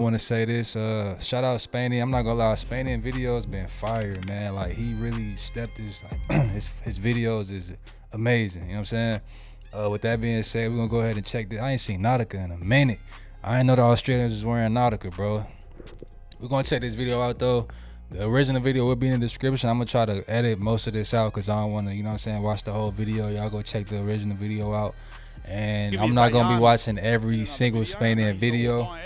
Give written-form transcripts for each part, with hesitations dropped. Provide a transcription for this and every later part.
Want to say this, shout out Spanian. I'm not gonna lie, Spanian videos been fire, man. Like he really stepped his like his videos is amazing. You know what I'm saying? With that being said, we're gonna go ahead and check this. I ain't seen Nautica in a minute. I didn't know the Australians was wearing Nautica, bro. We're gonna check this video out though. The original video will be in the description. I'm gonna try to edit most of this out because I don't want to, you know what I'm saying, watch the whole video. Y'all go check the original video out. And I'm not gonna be watching every single Spanian video.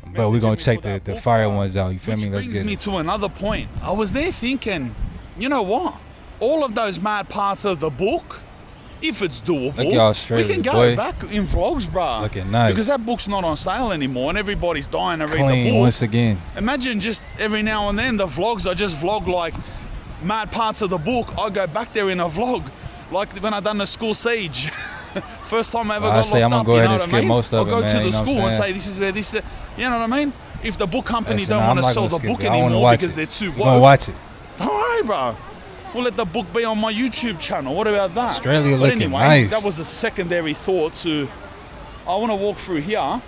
But we're gonna check the fire ones out. You feel me? Let's get it. Brings me to another point. I was there thinking, you know what? All of those mad parts of the book, if it's doable, we can go back in vlogs, bro. Looking nice. Because that book's not on sale anymore, and everybody's dying to read the book. Once again. Imagine just every now and then the vlogs. I just vlog like mad parts of the book. I go back there in a vlog, like when I done the school siege. First time I ever got locked up, I'm gonna go ahead and skip most of it, man. I'll go to the school and say, this is where this is. You know what I mean? If the book company don't want to sell the book anymore because they're too woke, I'm gonna watch it. Don't worry, bro. We'll let the book be on my YouTube channel. What about that? Australia looking nice. That was a secondary thought to. I want to walk through here. I'll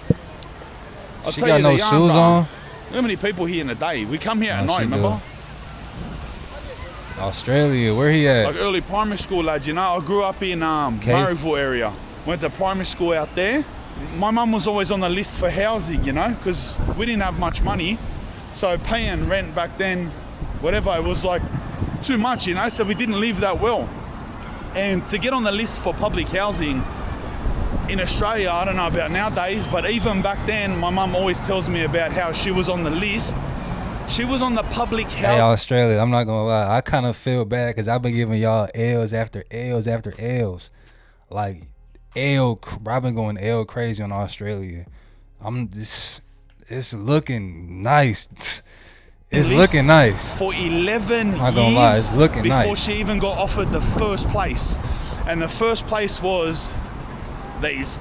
she got no shoes on. How many people here in a day? We come here at night, remember? Australia, where he at? Like early primary school, lads, you know. I grew up in Murrayville area. Went to primary school out there. My mum was always on the list for housing, you know, because we didn't have much money. So paying rent back then, whatever, it was like too much, you know, so we didn't live that well. And to get on the list for public housing in Australia, I don't know about nowadays, but even back then, my mum always tells me about how she was on the list. She was on the public housing. Hey, Australia, I'm not gonna lie. I kind of feel bad because I've been giving y'all L's after L's after L's. Like, I've been going L crazy on Australia. It's looking nice. It's looking nice. For 11 years, not gonna lie, it's looking before nice. she even got offered the first place. And the first place was these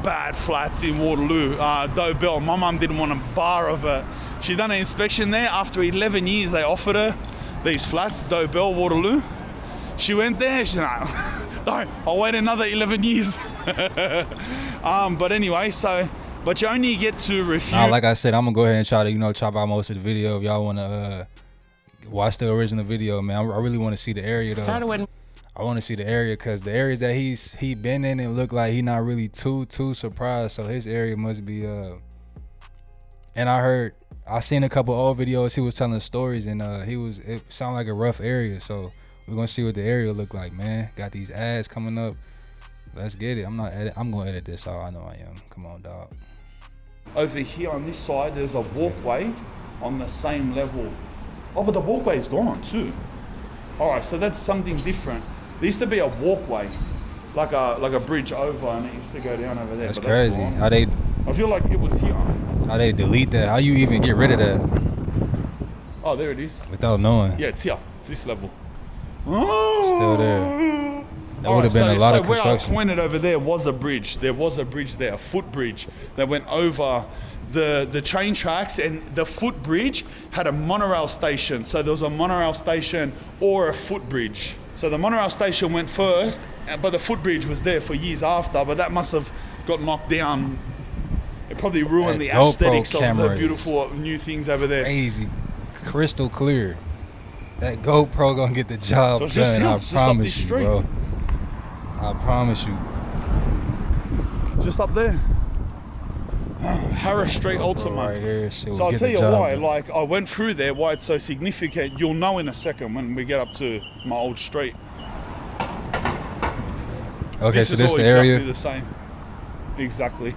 bad flats in Waterloo, Dobell. My mum didn't want a bar of it. She done an inspection there. After 11 years, they offered her these flats, Dobell, Waterloo. She went there. She's like, no, I'll wait another 11 years. But anyway, but you only get to refute. Nah, like I said, I'm gonna go ahead and try to, chop out most of the video. If y'all wanna watch the original video, man, I really want to see the area though. I want to see the area because the areas that he been in, it look like he not really too surprised. So his area must be And I seen a couple old videos. He was telling stories, and it sounded like a rough area. So we're gonna see what the area look like, man. Got these ads coming up. Let's get it. I'm gonna edit this out. I know I am. Come on, dog. Over here on this side, there's a walkway on the same level. Oh, but the walkway is gone too. All right, so that's something different. There used to be a walkway, like a bridge over, and it used to go down over there. That's crazy. How they? I feel like it was here. How they delete that? How you even get rid of that? Oh, there it is. Without knowing. Yeah, it's here. It's this level. Still there. That would have been a lot of construction. Where I pointed over there was a bridge. There was a bridge there, a footbridge that went over the train tracks, and the footbridge had a monorail station. So there was a monorail station or a footbridge. So the monorail station went first, but the footbridge was there for years after, but that must have got knocked down. It probably ruined the aesthetics of the beautiful new things over there. Crazy, crystal clear. That GoPro gonna get the job done. I promise you, bro. I promise you. Just up there. Harris Street Ultimate. Right here, so I'll tell you why, like I went through there, why it's so significant. You'll know in a second when we get up to my old street. Okay, so this the area? Exactly the same. Exactly.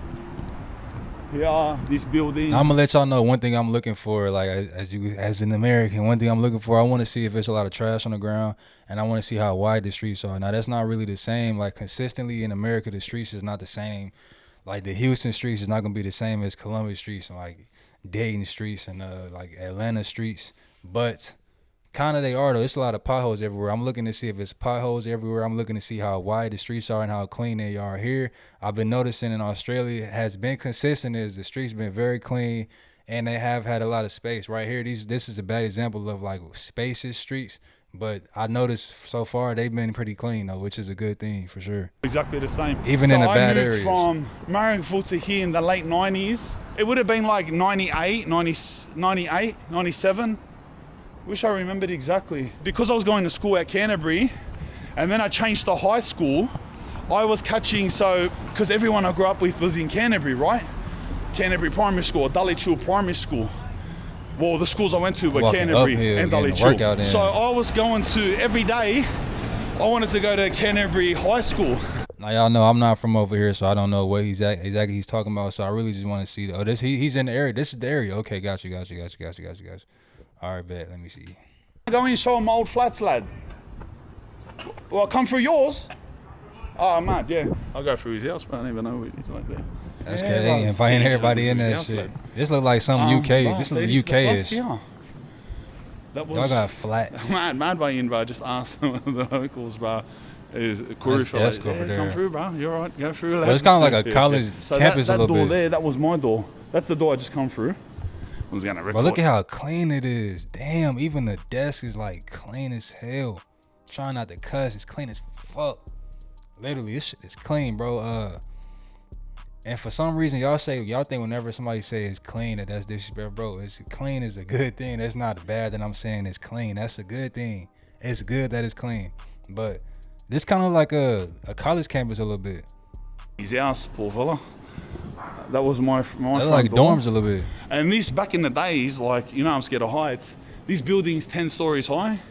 Yeah, this building. I'm gonna let y'all know one thing I'm looking for, like as an American, one thing I'm looking for, I want to see if there's a lot of trash on the ground, and I want to see how wide the streets are. Now that's not really the same. Like consistently in America, the streets is not the same. Like the Houston streets is not gonna be the same as Columbus streets and like Dayton streets and like Atlanta streets, but kind of they are though. It's a lot of potholes everywhere. I'm looking to see if it's potholes everywhere. I'm looking to see how wide the streets are and how clean they are here. I've been noticing in Australia it has been consistent is the streets been very clean and they have had a lot of space. Right here, this is a bad example of like spacious streets. But I noticed so far they've been pretty clean though, which is a good thing for sure. Exactly the same. Even in the bad areas. areas. From Marrickville to here in the late 90s, it would have been like 98, 97. Wish I remembered exactly. Because I was going to school at Canterbury, and then I changed to high school, I was catching, because everyone I grew up with was in Canterbury, right? Canterbury Primary School, Dalit Shul Primary School. Well, the schools I went to were Canterbury and Dalit Shul. So I was going to, every day, I wanted to go to Canterbury High School. Now y'all know I'm not from over here, so I don't know what exactly he's talking about. So I really just want to see. Oh, he's in the area. This is the area. Okay, got you. All right, bet. Let me see. Go in and show him my old flats, lad. Well, come through yours. Oh, mad, yeah. I'll go through his house, but I don't even know he's like there. That's crazy. They inviting everybody in that shit. This look like some UK. This look UK-ish. Y'all got flats. Mad by in, bro. Just ask the locals, bro. Is Corey for desk over there. Come through, bro. You're right. Go through. Well, it's kind of like a college campus that a little door bit. There, that was my door. That's the door I just come through. I was gonna record. But look at how clean it is. Damn, even the desk is like clean as hell. Trying not to cuss. It's clean as fuck. Literally, this shit is clean, bro. And for some reason, y'all think whenever somebody say it's clean that that's disrespectful, bro. It's clean is a good thing. That's not bad that I'm saying it's clean. That's a good thing. It's good that it's clean. But this kind of like a college campus a little bit. His house, poor fella. That was my front like door. Dorms a little bit. And this back in the days, like, you know, I'm scared of heights. These buildings 10 stories high.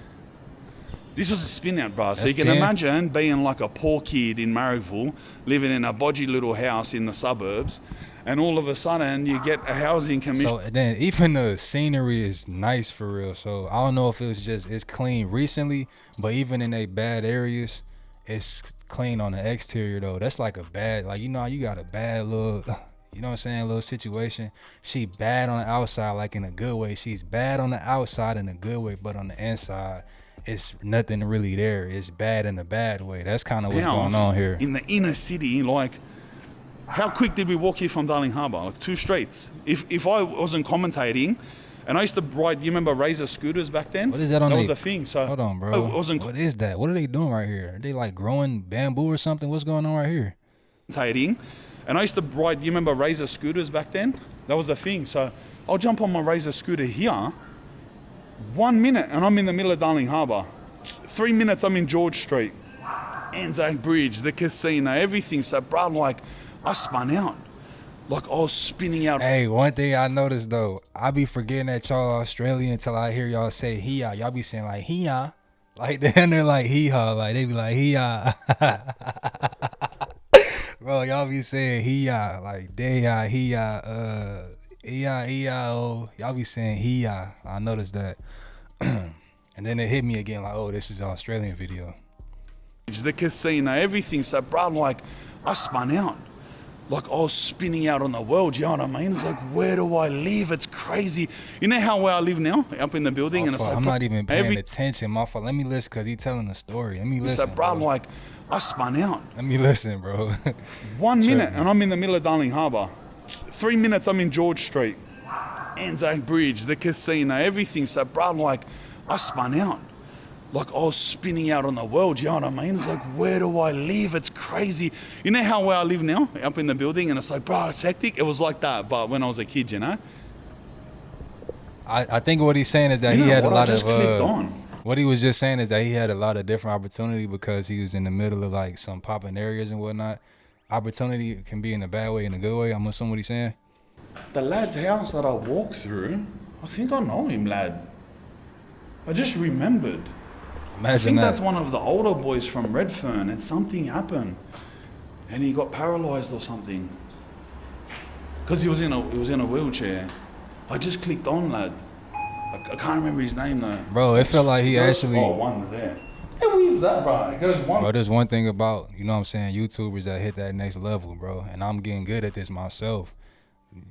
This was a spin out, bro. So you can imagine being like a poor kid in Marrickville, living in a bodgy little house in the suburbs, and all of a sudden you get a housing commission. So then even the scenery is nice for real. So I don't know if it's clean recently, but even in they bad areas, it's clean on the exterior though. That's like a bad, like, you know, you got a bad little, you know what I'm saying, little situation. She bad on the outside, like in a good way. She's bad on the outside in a good way, but on the inside, it's nothing really there. It's bad in a bad way. That's kind of what's going on here. In the inner city, like, how quick did we walk here from Darling Harbour? Like 2 streets. If I wasn't commentating, and I used to ride, you remember Razor scooters back then? What is that on That was a thing. So hold on, bro. What is that? What are they doing right here? Are they like growing bamboo or something? What's going on right here? Commentating, and I used to ride, you remember Razor scooters back then? That was a thing. So I'll jump on my Razor scooter here. 1 minute and I'm in the middle of Darling Harbour. 3 minutes I'm in George Street, Anzac Bridge, the casino, everything. So bro, like, I spun out. Like, I was spinning out. Hey, one thing I noticed though, I be forgetting that y'all Australian until I hear y'all say hee-haw. Y'all be saying like hee-haw. Like then they're like hee-haw. Like they be like hee-haw. Bro, y'all be saying hee-haw. Like day-haw, hee-haw, E-I-E-I-O. Y'all be saying hee-haw. I noticed that. And then it hit me again like, oh, this is an Australian video. The casino, everything. So bro, like, I spun out. Like, I was spinning out on the world, you know what I mean? It's like, where do I live? It's crazy. You know how where I live now? Up in the building. And it's like, I'm not even paying attention, my fault. Let me listen, because he's telling the story. Let me listen, so bro, like, I spun out. Let me listen, bro. 1 minute and I'm in the middle of Darling Harbour. 3 minutes I'm in George Street, Anzac Bridge, the casino, everything. So bro, like, I spun out. Like, I was spinning out on the world, you know what I mean? It's like, where do I live? It's crazy. You know how where I live now? Up in the building, and it's like, bro, it's hectic. It was like that, but when I was a kid, you know? I think what he's saying is that he had a lot of... on. What he was just saying is that he had a lot of different opportunity because he was in the middle of, like, some popping areas and whatnot. Opportunity can be in a bad way, in a good way. I'm assuming what he's saying. The lad's house that I walked through, I think I know him, lad. I just remembered. Imagine I think that. that's one of the older boys from Redfern, and something happened, and he got paralysed or something. Because he was in a wheelchair. I just clicked on, lad. I can't remember his name though. Bro, it felt like he actually... Oh, one's there. How weird is that, bro? It goes one. Bro, there's one thing about, you know what I'm saying, YouTubers that hit that next level, bro. And I'm getting good at this myself.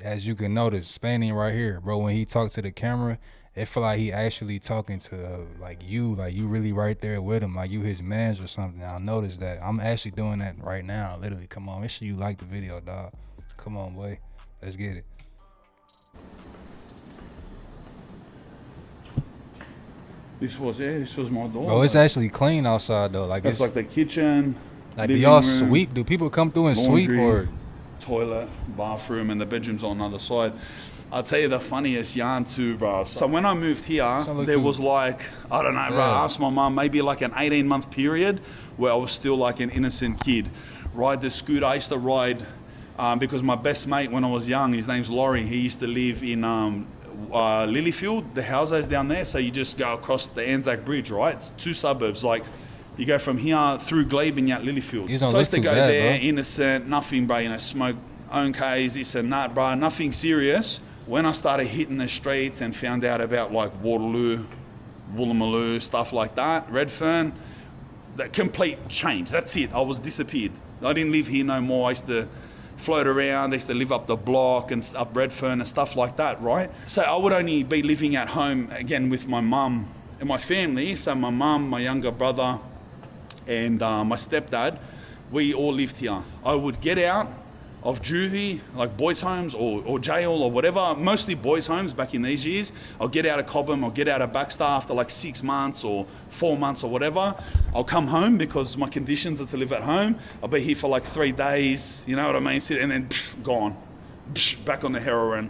As you can notice, Spanian right here, bro, when he talked to the camera, it felt like he actually talking to like you really right there with him, like you his mans or something. I noticed that. I'm actually doing that right now, literally. Come on, make sure you like the video, dog. Come on, boy. Let's get it. This was my door. Bro, it's actually clean outside though. Like it's it's like the kitchen. like, do y'all sweep? Do people come through and laundry, sweep or? Toilet, bathroom, and the bedroom's on the other side. I'll tell you the funniest yarn too, bro. So when I moved here, there was like, I don't know, bro, I asked my mum, maybe like an 18-month period where I was still like an innocent kid. Ride the scooter. I used to ride because my best mate when I was young, his name's Laurie, he used to live in Lilyfield, the houses down there. So you just go across the Anzac Bridge, right? It's 2 suburbs. Like you go from here through Glebe and out Lilyfield. So I used to go there, innocent, nothing, bro, you know, smoke, own Ks, this and that, bro, nothing serious. When I started hitting the streets and found out about like Waterloo, Woolloomooloo, stuff like that, Redfern, that complete change. That's it. I was disappeared. I didn't live here no more. I used to float around. I used to live up the block and up Redfern and stuff like that, right? So I would only be living at home again with my mum and my family. So my mum, my younger brother, and my stepdad, we all lived here. I would get out of juvie, like boys' homes or jail or whatever, mostly boys' homes back in these years. I'll get out of Cobham, I'll get out of Baxter after like 6 months or 4 months or whatever. I'll come home because my conditions are to live at home. I'll be here for like 3 days, you know what I mean? And then gone, back on the heroin.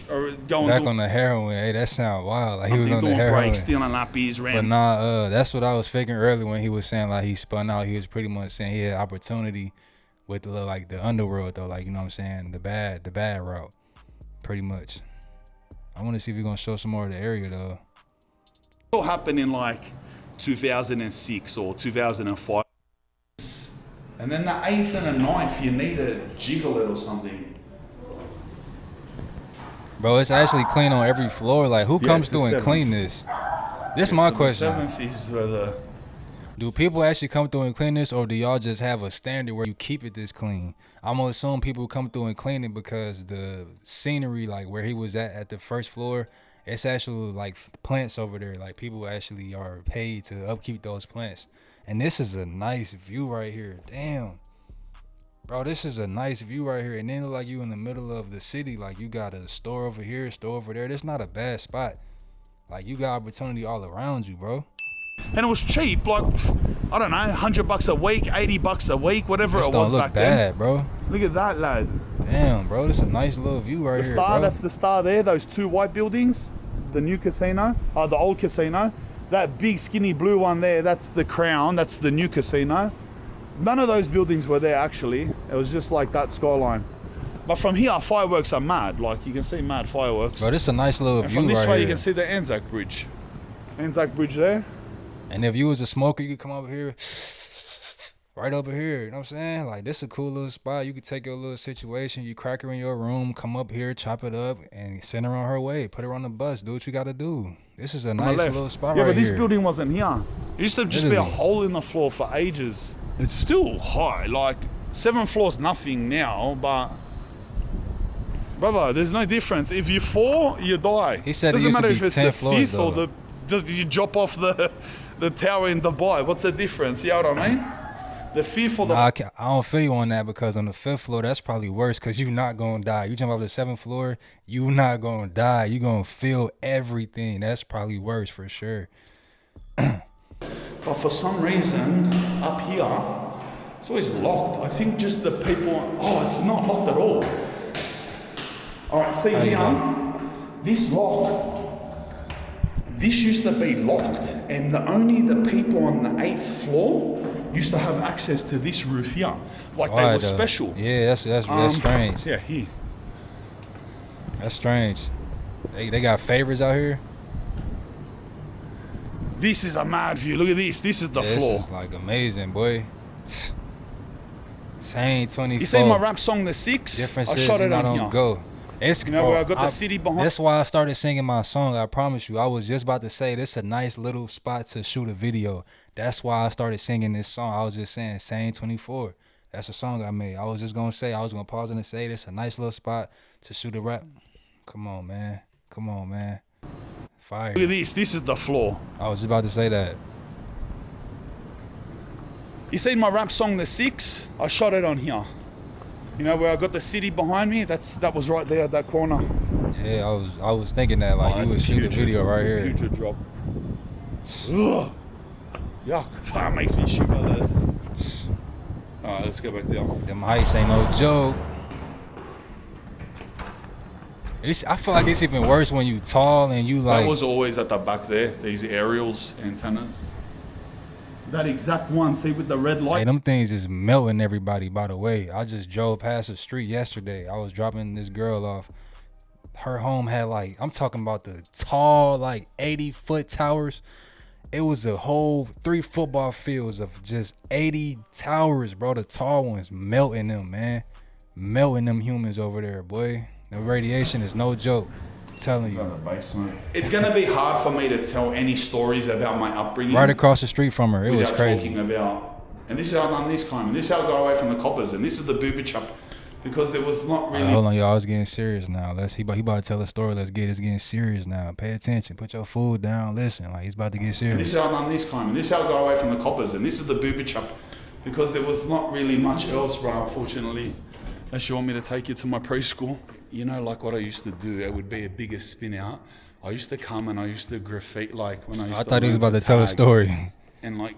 On the heroin, hey, that sound wild. Like he was on the heroin. Breaks, stealing nappies, ran. But nah, that's what I was figuring earlier when he was saying like he spun out. He was pretty much saying he had opportunity with the like the underworld though, like, you know what I'm saying, the bad route, pretty much. I want to see if you're gonna show some more of the area though. It all happened in like 2006 or 2005, and then the 8th and the 9th you need to jiggle it or something. Bro, it's actually clean on every floor. Like who comes through and clean this? This is my question. The 7th is where the. Do people actually come through and clean this, or do y'all just have a standard where you keep it this clean? I'm gonna assume people come through and clean it because the scenery, like where he was at the first floor, it's actually like plants over there. Like people actually are paid to upkeep those plants. And this is a nice view right here. Damn. Bro, this is a nice view right here. And then like you in the middle of the city, like you got a store over here, store over there. This not a bad spot. Like you got opportunity all around you, bro. And it was cheap, like, I don't know, $100 a week, $80 a week, whatever it was back then. Bro. Look at that, lad. Damn, bro, this is a nice little view right here, bro. That's the Star there, those 2 white buildings, the new casino, the old casino. That big skinny blue one there, that's the Crown, that's the new casino. None of those buildings were there actually. It was just like that skyline. But from here, fireworks are mad. Like you can see mad fireworks. Bro, this is a nice little view from this right way, here. you can see the Anzac Bridge. Anzac Bridge there. And if you was a smoker, you could come over here, right over here. You know what I'm saying? Like, this is a cool little spot. You could take your little situation, you crack her in your room, come up here, chop it up, and send her on her way. Put her on the bus. Do what you got to do. This is a nice little spot right here. Yeah, but this building wasn't here. It used to just be a hole in the floor for ages. It's still high. Like, 7 floors, nothing now, but... Brother, there's no difference. If you fall, you die. He said it used to be 10 floors, though. Or you drop off the tower in Dubai. What's the difference? You know what I mean? The 5th or the... I don't feel you on that because on the 5th floor, that's probably worse because you're not going to die. You jump off the 7th floor, you not going to die. You're going to feel everything. That's probably worse for sure. But for some reason, up here, it's always locked. I think just the people... Oh, it's not locked at all. All right, see here, this lock... This used to be locked, and only the people on the 8th floor used to have access to this roof here. Like they were special. Yeah, that's strange. Yeah, here. That's strange. They got favors out here. This is a mad view. Look at this. This is the floor. This is like amazing, boy. Same 24. You see my rap song, The Six? Difference I shot it on here. Go. It's, you know where I got the city behind? That's why I started singing my song. I promise you. I was just about to say this is a nice little spot to shoot a video. That's why I started singing this song. I was just saying, Same 24. That's a song I made. I was just going to say, I was going to pause and say this is a nice little spot to shoot a rap. Come on, man. Come on, man. Fire. Look at this. This is the floor. I was just about to say that. You seen my rap song, The Six? I shot it on here. You know where I got the city behind me? That was right there at that corner. Yeah, I was thinking that like you would shoot a video right here. Future drop. Ugh. Yuck. That makes me shiver, lad. Alright, let's go back down. Them heights ain't no joke. I feel like it's even worse when you tall and you like. That was always at the back there, these aerials, antennas. That exact one, see with the red light? Hey, them things is melting everybody, by the way. I just drove past the street yesterday. I was dropping this girl off. Her home had like, I'm talking about the tall, like 80-foot towers. It was a whole 3 football fields of just 80 towers, bro. The tall ones melting them, man. Melting them humans over there, boy. The radiation is no joke. I'm telling you. It's gonna be hard for me to tell any stories about my upbringing. Right across the street from her, it was crazy. Talking about, and this is how I done this crime, and this is how I got away from the coppers, and this is the booby chop, because there was not really. Hold on, y'all. It's getting serious now. He about to tell a story. It's getting serious now. Pay attention. Put your food down. Listen, like he's about to get serious. And this is how I done this crime, and this is how I got away from the coppers, and this is the booby chop, because there was not really much else, bro. Unfortunately, unless you want me to take you to my preschool. You know, like what I used to do, it would be a bigger spin out. I used to come and I used to graffiti, like when I used to. I thought he was about to tell a story. And like,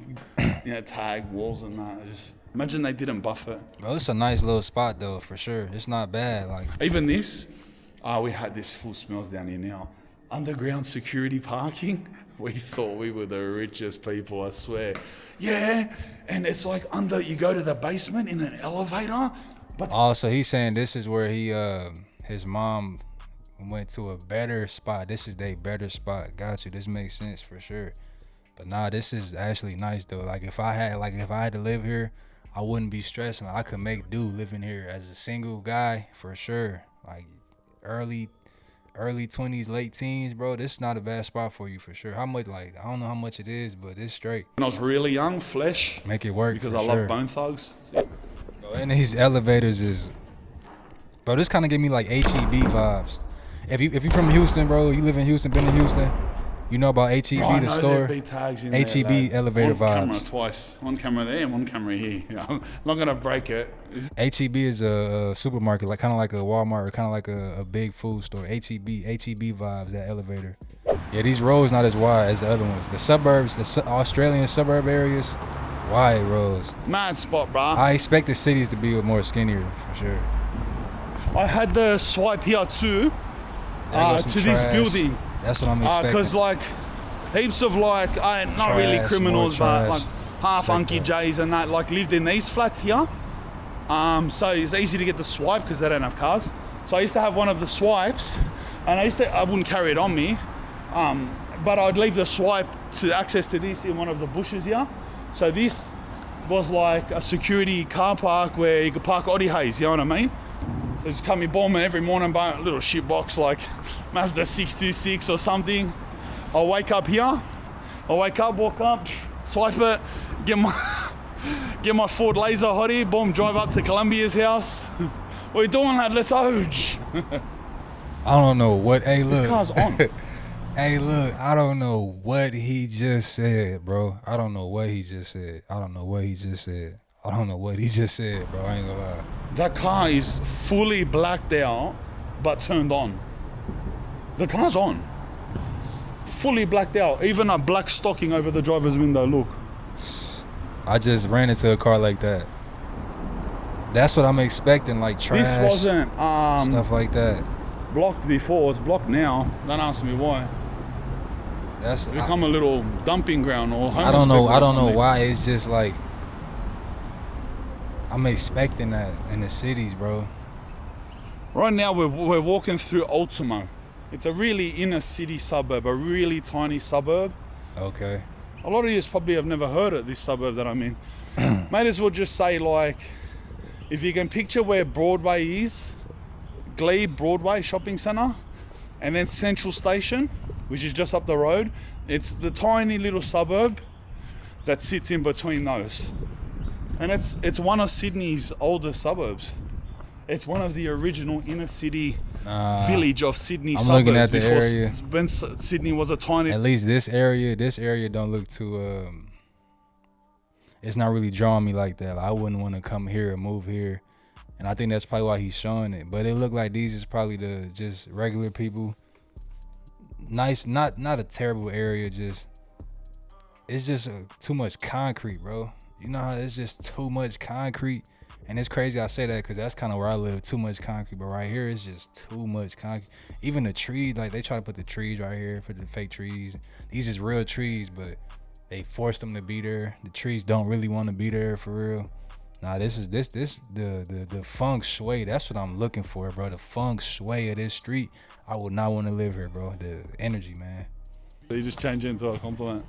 tag walls and that. Imagine they didn't buff it. Bro, it's a nice little spot though, for sure. It's not bad. Like even this, we had this full smells down here now. Underground security parking. We thought we were the richest people, I swear. Yeah, and it's like you go to the basement in an elevator. But so he's saying this is where his mom went to a better spot. This is their better spot. Got you. This makes sense for sure. But nah, this is actually nice though. Like if I had to live here, I wouldn't be stressing. I could make do living here as a single guy for sure. Like early 20s, late teens, bro. This is not a bad spot for you for sure. How much? Like I don't know how much it is, but it's straight. When I was really young, flesh. Make it work because for I sure. love Bone Thugs. Bro, and these elevators is. Bro, this kind of give me like HEB vibes. If you from Houston, bro, you live in Houston, been to Houston, you know about HEB, the store. HEB elevator vibes. One camera twice. One camera there and one camera here. I'm not gonna break it. HEB is a supermarket, like kind of like a Walmart or kind of like a big food store. HEB vibes, that elevator. Yeah, these roads not as wide as the other ones. The suburbs, the Australian suburb areas, wide roads. Mad spot, bro. I expect the cities to be more skinnier for sure. I had the swipe here too, to this building. That's what I'm expecting. Because like, heaps of like, not trash, really criminals, but trash. like half Unky J's and that, like lived in these flats here. So it's easy to get the swipe because they don't have cars. So I used to have one of the swipes, and I wouldn't carry it on me, but I'd leave the swipe to access to this in one of the bushes here. So this was like a security car park where you could park Audi Haze, you know what I mean? So just come in bombing every morning by a little shit box like Mazda 626 or something. I'll wake up here, walk up, swipe it, get my Ford Laser hottie, boom, drive up to Columbia's house. What are you doing, lad? Let's oj. I don't know what, hey look. This car's on. Hey look, I don't know what he just said, bro. I don't know what he just said, bro. I ain't gonna lie. That car is fully blacked out, but turned on. The car's on. Fully blacked out. Even a black stocking over the driver's window, look. I just ran into a car like that. That's what I'm expecting, like trash. This wasn't stuff like that. Blocked before, it's blocked now. Don't ask me why. That's become a little dumping ground or I don't know why. It's just like I'm expecting that in the cities, bro. Right now we're walking through Ultimo. It's a really inner city suburb, a really tiny suburb. Okay. A lot of you probably have never heard of this suburb that I'm in. Might as well just say, like, if you can picture where Broadway is, Glebe Broadway Shopping Centre, and then Central Station, which is just up the road, it's the tiny little suburb that sits in between those. And it's one of Sydney's older suburbs. It's one of the original inner city village of Sydney I'm suburbs. looking at the before area. When Sydney was a tiny. At least this area don't look too. It's not really drawing me like that. Like, I wouldn't want to come here or move here, and I think that's probably why he's showing it. But it looked like these is probably the just regular people. Nice, not a terrible area, just it's just too much concrete, bro. You know how it's just too much concrete. And it's crazy I say that because that's kind of where I live, too much concrete. But right here, it's just too much concrete. Even the trees, like they try to put the trees right here, put the fake trees. These is real trees, but they forced them to be there. The trees don't really want to be there for real. Nah, this the feng shui. That's what I'm looking for, bro. The feng shui of this street. I would not want to live here, bro. The energy, man. He just changed into a compliment.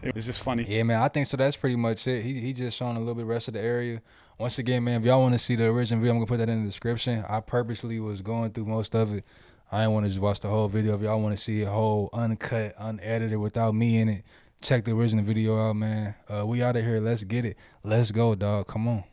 It's just funny. Yeah, man, I think so. That's pretty much it. He just showing a little bit rest of the area. Once again, man, if y'all want to see the original video, I'm gonna put that in the description. I purposely was going through most of it. I didn't want to just watch the whole video. If y'all want to see a whole uncut, unedited, without me in it, check the original video out, man. We out of here. Let's get it. Let's go, dog. Come on.